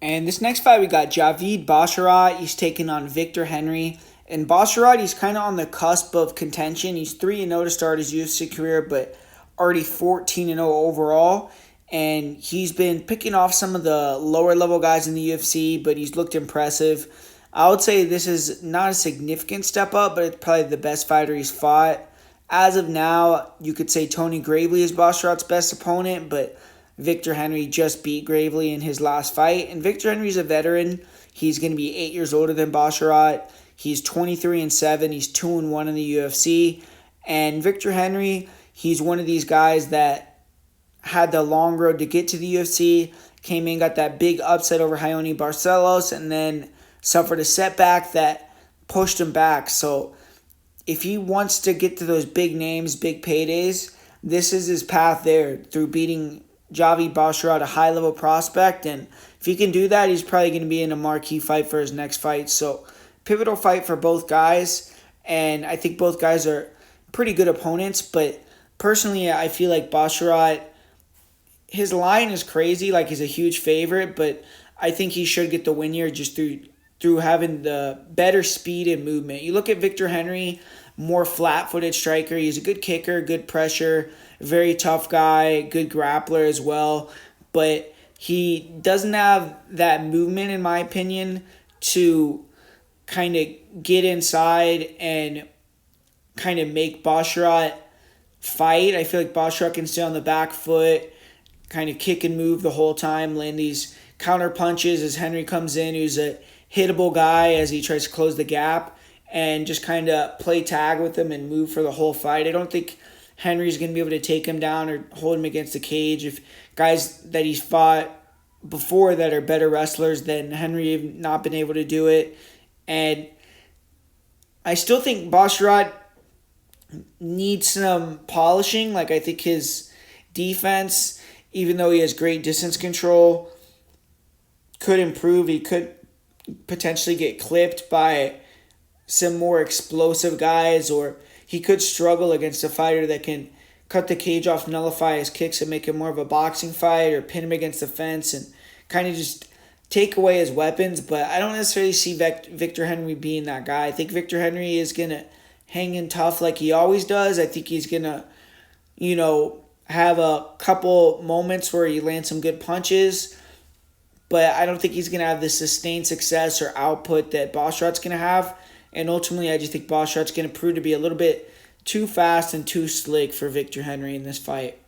And this next fight, we got Javid Basharat. He's taking on Victor Henry. And Basharat, he's kind of on the cusp of contention. He's 3-0 to start his UFC career, but already 14-0 overall. And he's been picking off some of the lower level guys in the UFC, but he's looked impressive. I would say this is not a significant step up, but it's probably the best fighter he's fought. As of now, you could say Tony Gravely is Basharat's best opponent, but Victor Henry just beat Gravely in his last fight. And Victor Henry's a veteran. He's going to be 8 years older than Basharat. He's 23-7. He's 2-1 in the UFC. And Victor Henry, he's one of these guys that had the long road to get to the UFC. Came in, got that big upset over Raoni Barcelos, and then suffered a setback that pushed him back. So if he wants to get to those big names, big paydays, this is his path there through beating Javid Basharat, a high-level prospect. And if he can do that, he's probably going to be in a marquee fight for his next fight. So pivotal fight for both guys. And I think both guys are pretty good opponents. But personally, I feel like Basharat, his line is crazy. Like, he's a huge favorite. But I think he should get the win here just through having the better speed and movement. You look at Victor Henry, more flat-footed striker. He's a good kicker, good pressure, very tough guy, good grappler as well. But he doesn't have that movement, in my opinion, to kind of get inside and kind of make Basharat fight. I feel like Basharat can stay on the back foot, kind of kick and move the whole time, land these counter punches as Henry comes in, who's a hittable guy as he tries to close the gap, and just kind of play tag with him and move for the whole fight. I don't think Henry's going to be able to take him down or hold him against the cage. If guys that he's fought before that are better wrestlers than Henry have not been able to do it. And I still think Basharat needs some polishing. Like, I think his defense, even though he has great distance control, could improve. He could potentially get clipped by some more explosive guys, or he could struggle against a fighter that can cut the cage off, nullify his kicks, and make it more of a boxing fight, or pin him against the fence and kind of just take away his weapons. But I don't necessarily see Victor Henry being that guy. I think Victor Henry is going to hang in tough like he always does. I think he's going to, have a couple moments where he lands some good punches, but I don't think he's going to have the sustained success or output that Basharat's going to have. And ultimately, I just think Basharat's going to prove to be a little bit too fast and too slick for Victor Henry in this fight.